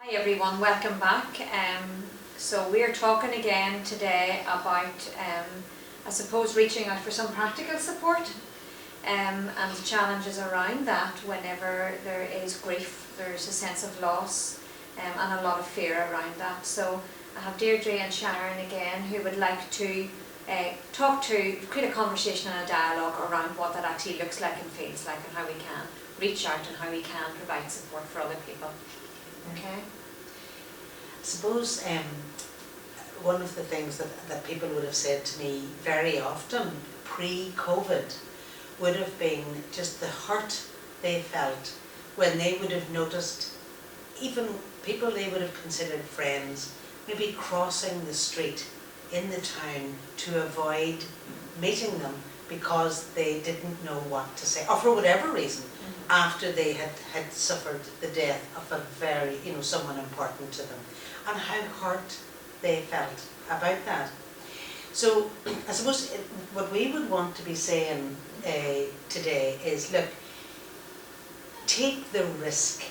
Hi everyone, welcome back. So we're talking again today about, I suppose, reaching out for some practical support and the challenges around that whenever there is grief, there's a sense of loss and a lot of fear around that. So I have Deirdre and Sharon again who would like to create a conversation and a dialogue around what that actually looks like and feels like and how we can reach out and how we can provide support for other people. Okay. I suppose one of the things that people would have said to me very often pre-COVID would have been just the hurt they felt when they would have noticed even people they would have considered friends maybe crossing the street in the town to avoid meeting them because they didn't know what to say, or for whatever reason, after they had suffered the death of a very, someone important to them, and how hurt they felt about that. So I suppose what we would want to be saying today is, look, take the risk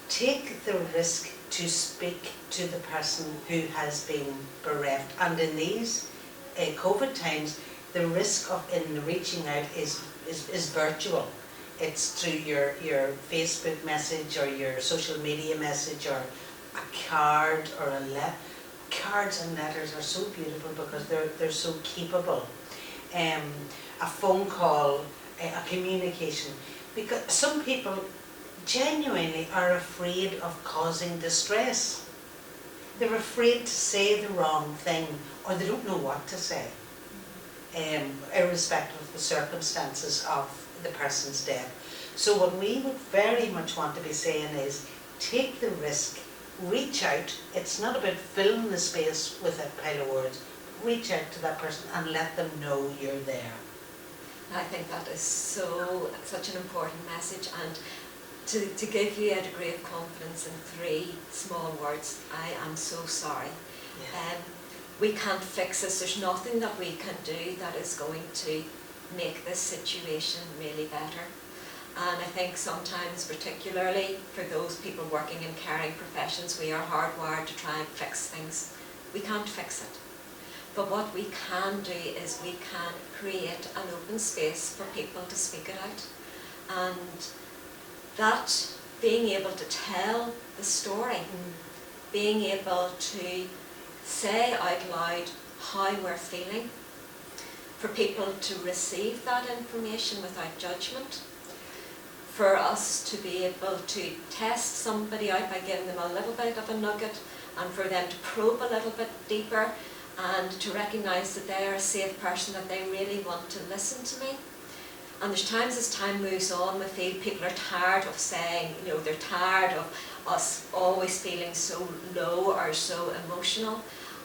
to speak to the person who has been bereft. And in these COVID times, the risk in reaching out is virtual. It's through your Facebook message or your social media message or a card or a letter. Cards and letters are so beautiful because they're so keepable. A phone call, a communication. Because some people genuinely are afraid of causing distress. They're afraid to say the wrong thing, or they don't know what to say, irrespective of the circumstances of the person's death. So what we would very much want to be saying is, take the risk, reach out. It's not about filling the space with a pile of words. Reach out to that person and let them know you're there. I think that is such an important message, and to give you a degree of confidence in 3 small words: I am so sorry. Yeah. We can't fix this. There's nothing that we can do that is going to make this situation really better. And I think sometimes, particularly for those people working in caring professions, we are hardwired to try and fix things. We can't fix it. But what we can do is we can create an open space for people to speak it out. And that being able to tell the story, being able to say out loud how we're feeling, for people to receive that information without judgment, for us to be able to test somebody out by giving them a little bit of a nugget, and for them to probe a little bit deeper and to recognise that they are a safe person, that they really want to listen to me. And there's times as time moves on, we feel people are tired of saying, they're tired of us always feeling so low or so emotional.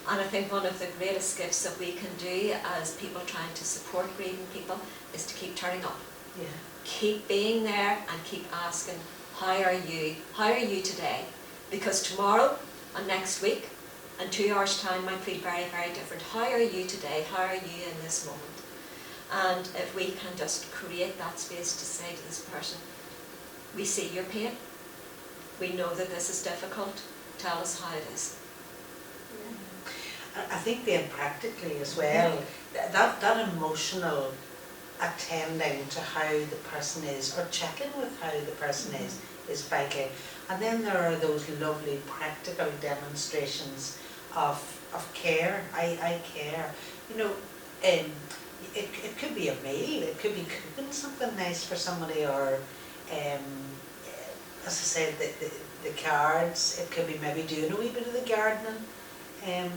And I think one of the greatest gifts that we can do as people trying to support grieving people is to keep turning up. Yeah. Keep being there and keep asking, how are you? How are you today? Because tomorrow and next week and 2 hours' time might feel very, very different. How are you today? How are you in this moment? And if we can just create that space to say to this person, we see your pain. We know that this is difficult. Tell us how it is. I think being practically as well, that emotional attending to how the person is, or checking with how the person is vital. And then there are those lovely practical demonstrations of care. I care. It could be a meal, it could be cooking something nice for somebody, or as I said, the cards. It could be maybe doing a wee bit of the gardening,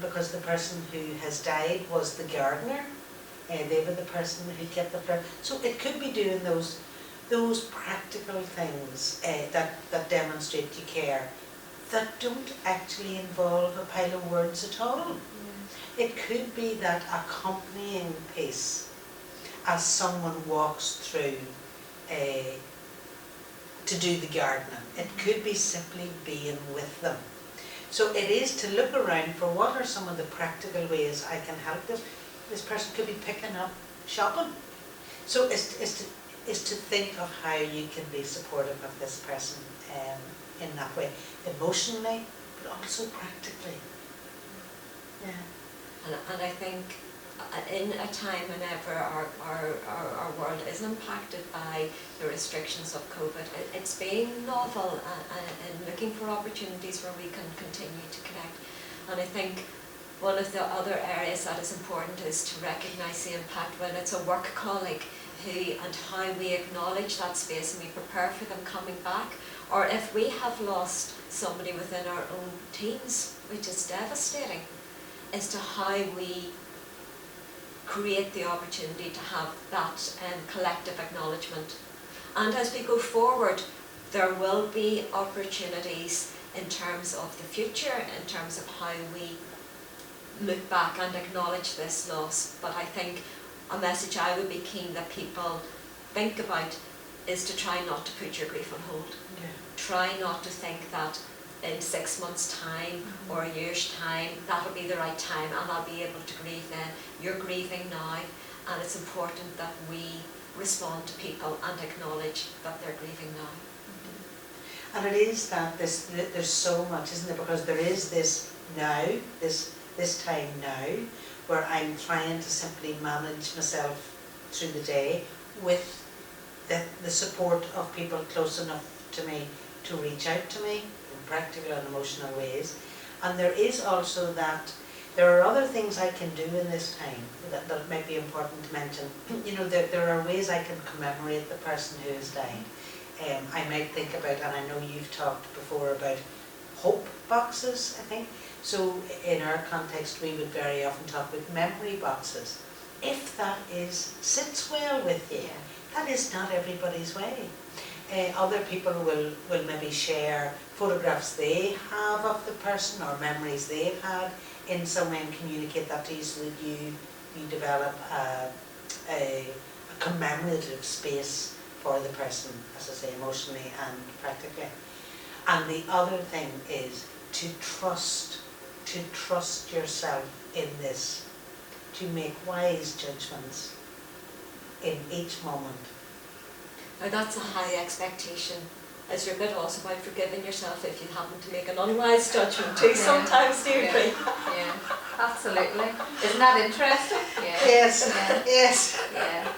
because the person who has died was the gardener. They were the person who kept the flower. So it could be doing those practical things that demonstrate you care, that don't actually involve a pile of words at all. It could be that accompanying piece as someone walks through to do the gardening. It could be simply being with them. So it is to look around for what are some of the practical ways I can help them. This person could be picking up shopping. So is to think of how you can be supportive of this person in that way, emotionally, but also practically. Yeah. And I think in a time whenever our world is impacted by the restrictions of COVID, it's being novel and looking for opportunities where we can continue to connect. And I think one of the other areas that is important is to recognise the impact when it's a work colleague and how we acknowledge that space and we prepare for them coming back, or if we have lost somebody within our own teams, which is devastating, as to how we create the opportunity to have that collective acknowledgement. And as we go forward, there will be opportunities in terms of the future, in terms of how we look back and acknowledge this loss. But I think a message I would be keen that people think about is to try not to put your grief on hold. Yeah. Try not to think that in 6 months' time or a year's time, that'll be the right time and I'll be able to grieve then. You're grieving now, and it's important that we respond to people and acknowledge that they're grieving now. And it is that there's so much, isn't there? Because there is this now, this time now, where I'm trying to simply manage myself through the day with the support of people close enough to me to reach out to me in practical and emotional ways. And there is also that there are other things I can do in this time that might be important to mention. You know, there are ways I can commemorate the person who has died. I might think about, and I know you've talked before about hope boxes, I think. So in our context, we would very often talk about memory boxes. If that sits well with you, that is not everybody's way. Other people will maybe share photographs they have of the person or memories they've had in some way and communicate that to you so that you develop a commemorative space for the person, as I say, emotionally and practically. And the other thing is to trust yourself in this, to make wise judgments in each moment. Now that's a high expectation. Is your bit also about forgiving yourself if you happen to make an unwise judgment too sometimes, Deirdre? Yeah, absolutely. Isn't that interesting? Yeah. Yes, Yeah. yes. Yeah.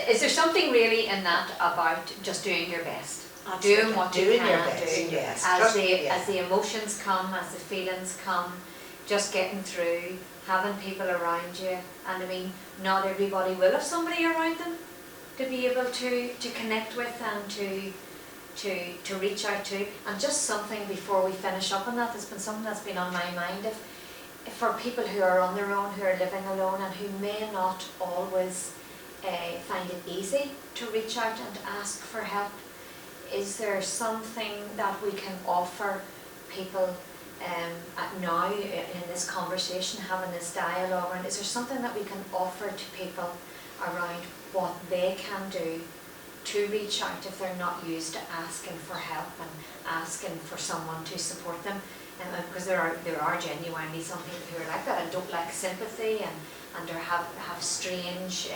Is there something really in that about just doing your best? Absolutely. Doing what you Doing can your best, do. yes. As the emotions come, as the feelings come, just getting through, having people around you. And I mean, not everybody will have somebody around them to be able to connect with and to reach out to. And just something before we finish up on that, there's been something that's been on my mind. If for people who are on their own, who are living alone and who may not always find it easy to reach out and ask for help, is there something that we can offer people now in this conversation, having this dialogue, and is there something that we can offer to people around what they can do to reach out if they're not used to asking for help and asking for someone to support them? Because there are genuinely some people who are like that and don't like sympathy and have strange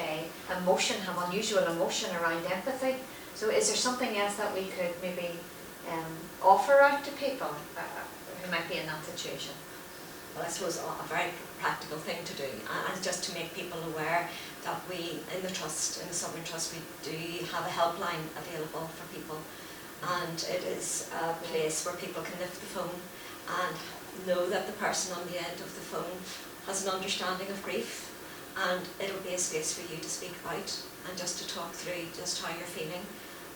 emotion, have unusual emotion around empathy. So is there something else that we could maybe offer out to people who might be in that situation? Well, I suppose a very practical thing to do, and just to make people aware that we, in the Sovereign Trust, we do have a helpline available for people, and it is a place where people can lift the phone and know that the person on the end of the phone has an understanding of grief, and it'll be a space for you to speak out and just to talk through just how you're feeling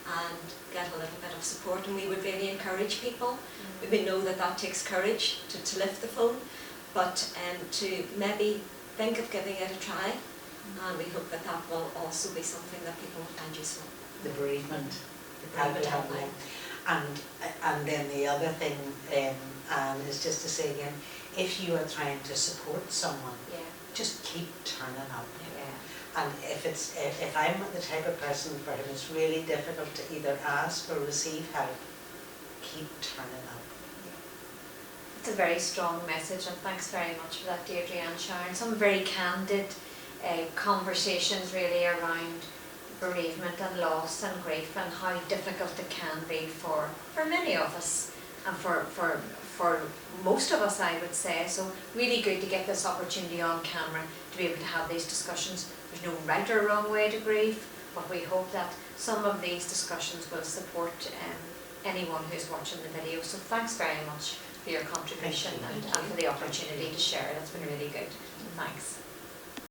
and get a little bit of support. And we would really encourage people. We know that that takes courage to lift the phone, but to maybe think of giving it a try, and we hope that that will also be something that people will find useful. The bereavement. helpline. And then the other thing is just to say again, if you are trying to support someone, just keep turning up. And if I'm the type of person for whom it's really difficult to either ask or receive help, keep turning up. It's a very strong message, and thanks very much for that, Deirdre and Sharon. Some very candid conversations really around bereavement and loss and grief and how difficult it can be for many of us and for most of us, I would say. So really good to get this opportunity on camera to be able to have these discussions. There's no right or wrong way to grieve, but we hope that some of these discussions will support anyone who's watching the video. So thanks very much for your contribution and for the opportunity to share it. It's been really good. Thanks.